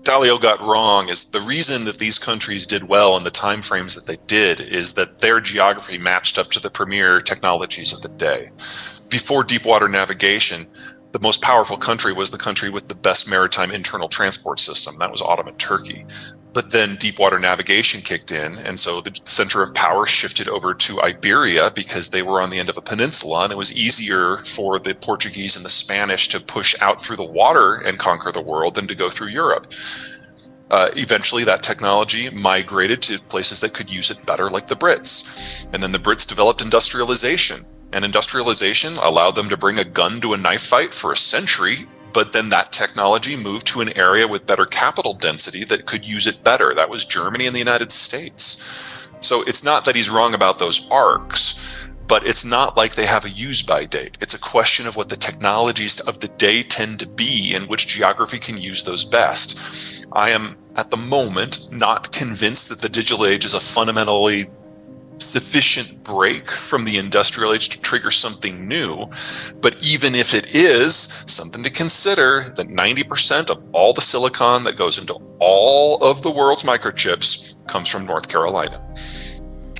Dalio got wrong is the reason that these countries did well in the time frames that they did is that their geography matched up to the premier technologies of the day. Before deep water navigation, the most powerful country was the country with the best maritime internal transport system. That was Ottoman Turkey. But then deep water navigation kicked in, and so the center of power shifted over to Iberia because they were on the end of a peninsula, and it was easier for the Portuguese and the Spanish to push out through the water and conquer the world than to go through Europe. Eventually, that technology migrated to places that could use it better, like the Brits. And then the Brits developed industrialization, and industrialization allowed them to bring a gun to a knife fight for a century. But then that technology moved to an area with better capital density that could use it better. That was Germany and the United States. So it's not that he's wrong about those arcs, but it's not like they have a use-by date. It's a question of what the technologies of the day tend to be and which geography can use those best. I am, at the moment, not convinced that the digital age is a fundamentally sufficient break from the industrial age to trigger something new. But even if it is, something to consider that 90% of all the silicon that goes into all of the world's microchips comes from North Carolina.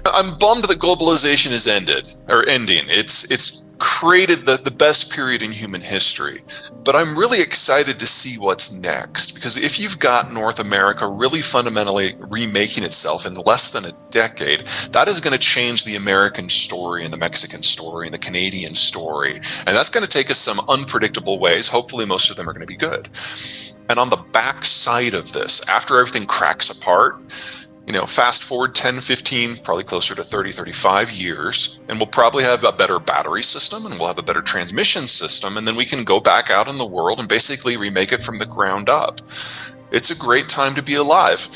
I'm bummed that globalization is ending. It's created the best period in human history. But I'm really excited to see what's next, because if you've got North America really fundamentally remaking itself in less than a decade, that is going to change the American story and the Mexican story and the Canadian story. And that's going to take us some unpredictable ways. Hopefully most of them are going to be good. And on the backside of this, after everything cracks apart, fast forward 10, 15, probably closer to 30, 35 years, and we'll probably have a better battery system and we'll have a better transmission system, and then we can go back out in the world and basically remake it from the ground up. It's a great time to be alive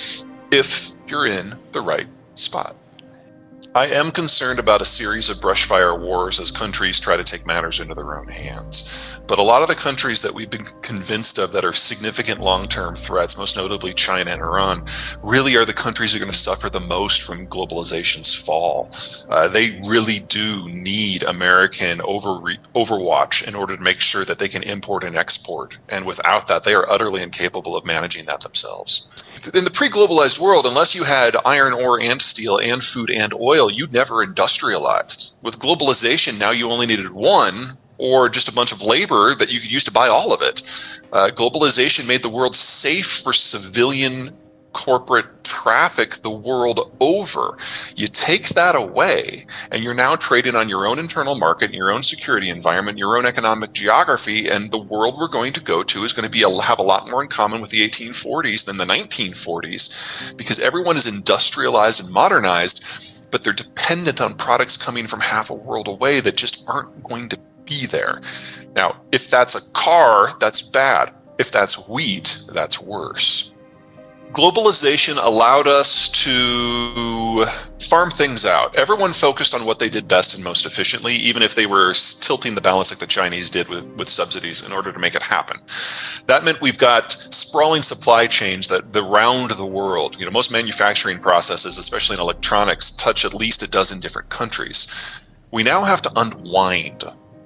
if you're in the right spot. I am concerned about a series of brushfire wars as countries try to take matters into their own hands. But a lot of the countries that we've been convinced of that are significant long-term threats, most notably China and Iran, really are the countries that are going to suffer the most from globalization's fall. They really do need American overwatch in order to make sure that they can import and export. And without that, they are utterly incapable of managing that themselves. In the pre-globalized world, unless you had iron ore and steel and food and oil, you never industrialized. With globalization, now you only needed one or just a bunch of labor that you could use to buy all of it. Globalization made the world safe for civilian corporate traffic the world over. You take that away, and you're now trading on your own internal market, your own security environment, your own economic geography, and the world we're going to go to is going to have a lot more in common with the 1840s than the 1940s, because everyone is industrialized and modernized, but they're dependent on products coming from half a world away that just aren't going to be there. Now, if that's a car, that's bad. If that's wheat, that's worse. Globalization allowed us to farm things out. Everyone focused on what they did best and most efficiently, even if they were tilting the balance like the Chinese did with subsidies in order to make it happen. That meant we've got sprawling supply chains that around the world. Most manufacturing processes, especially in electronics, touch at least a dozen different countries. We now have to unwind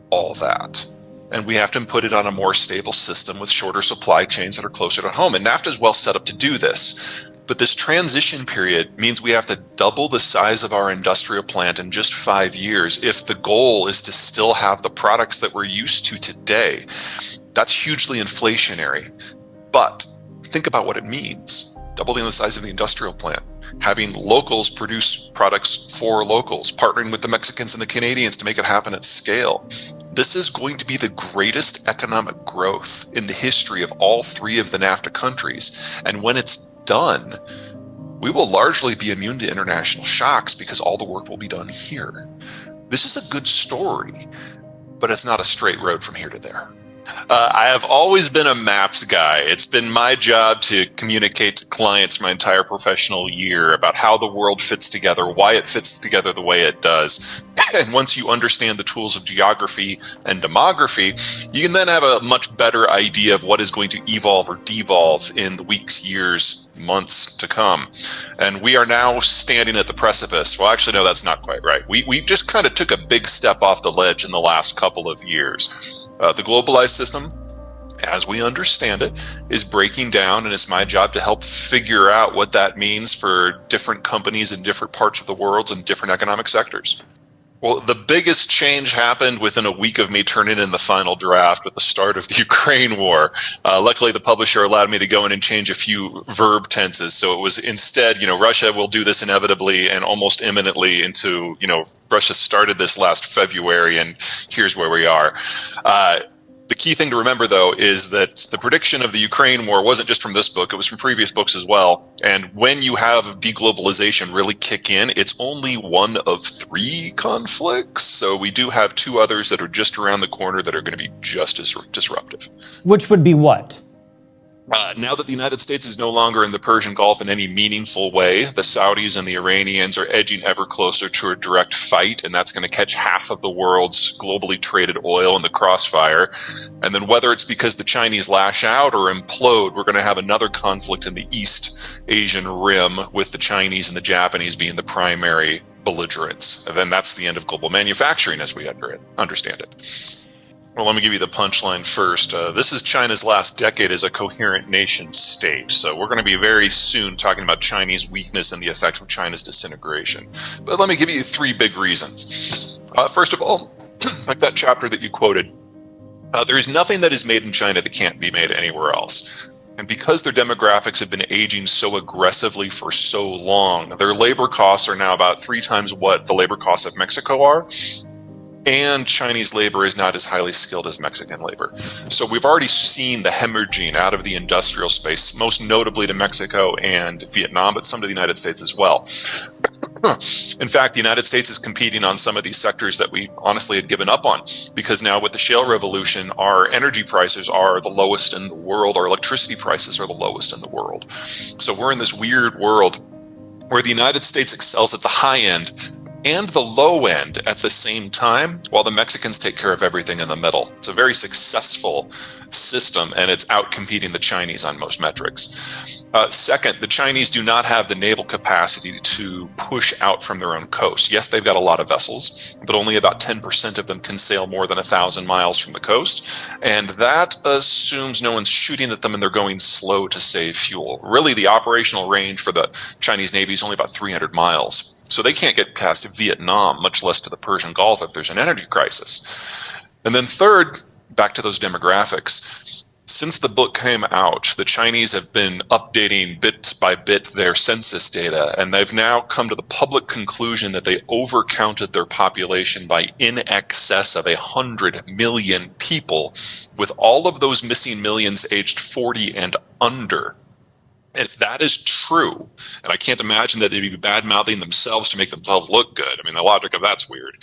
all that. And we have to put it on a more stable system with shorter supply chains that are closer to home. And NAFTA is well set up to do this. But this transition period means we have to double the size of our industrial plant in just 5 years if the goal is to still have the products that we're used to today. That's hugely inflationary. But think about what it means. Doubling the size of the industrial plant, having locals produce products for locals, partnering with the Mexicans and the Canadians to make it happen at scale. This is going to be the greatest economic growth in the history of all three of the NAFTA countries. And when it's done, we will largely be immune to international shocks because all the work will be done here. This is a good story, but it's not a straight road from here to there. I have always been a maps guy. It's been my job to communicate to clients my entire professional year about how the world fits together, why it fits together the way it does. And once you understand the tools of geography and demography, you can then have a much better idea of what is going to evolve or devolve in the weeks, years, months to come. And we are now standing at the precipice. Well, actually, no, that's not quite right. We've just kind of took a big step off the ledge in the last couple of years. The globalized system as we understand it, is breaking down, and it's my job to help figure out what that means for different companies in different parts of the world and different economic sectors. Well, the biggest change happened within a week of me turning in the final draft with the start of the Ukraine war. Luckily, the publisher allowed me to go in and change a few verb tenses. So it was instead, Russia will do this inevitably and almost imminently into, Russia started this last February, and here's where we are. The key thing to remember, though, is that the prediction of the Ukraine war wasn't just from this book, it was from previous books as well. And when you have deglobalization really kick in, it's only one of 3 conflicts. So we do have 2 others that are just around the corner that are going to be just as disruptive. Which would be what? Now that the United States is no longer in the Persian Gulf in any meaningful way, the Saudis and the Iranians are edging ever closer to a direct fight, and that's going to catch half of the world's globally traded oil in the crossfire. And then whether it's because the Chinese lash out or implode, we're going to have another conflict in the East Asian Rim with the Chinese and the Japanese being the primary belligerents. And then that's the end of global manufacturing as we understand it. Well, let me give you the punchline first. This is China's last decade as a coherent nation state. So we're going to be very soon talking about Chinese weakness and the effect of China's disintegration. But let me give you 3 big reasons. First of all, like that chapter that you quoted, there is nothing that is made in China that can't be made anywhere else. And because their demographics have been aging so aggressively for so long, their labor costs are now about 3 times what the labor costs of Mexico are. And Chinese labor is not as highly skilled as Mexican labor. So we've already seen the hemorrhaging out of the industrial space, most notably to Mexico and Vietnam, but some to the United States as well. In fact, the United States is competing on some of these sectors that we honestly had given up on, because now with the shale revolution, our energy prices are the lowest in the world, our electricity prices are the lowest in the world. So we're in this weird world where the United States excels at the high end and the low end at the same time, while the Mexicans take care of everything in the middle. It's a very successful system, and it's outcompeting the Chinese on most metrics. Second, the Chinese do not have the naval capacity to push out from their own coast. Yes, they've got a lot of vessels, but only about 10% of them can sail more than 1,000 miles from the coast. And that assumes no one's shooting at them and they're going slow to save fuel. Really, the operational range for the Chinese Navy is only about 300 miles. So they can't get past Vietnam, much less to the Persian Gulf if there's an energy crisis. And then third, back to those demographics. Since the book came out, the Chinese have been updating bit by bit their census data, and they've now come to the public conclusion that they overcounted their population by in excess of 100 million people, with all of those missing millions aged 40 and under. If that is true, and I can't imagine that they'd be bad-mouthing themselves to make themselves look good. I mean, the logic of that's weird.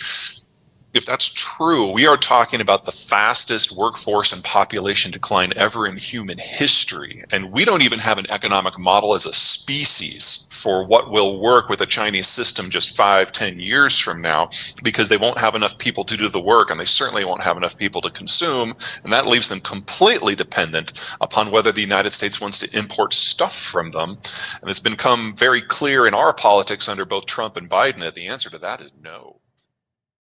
If that's true, we are talking about the fastest workforce and population decline ever in human history. And we don't even have an economic model as a species for what will work with a Chinese system just 5-10 years from now, because they won't have enough people to do the work, and they certainly won't have enough people to consume. And that leaves them completely dependent upon whether the United States wants to import stuff from them. And it's become very clear in our politics under both Trump and Biden that the answer to that is no.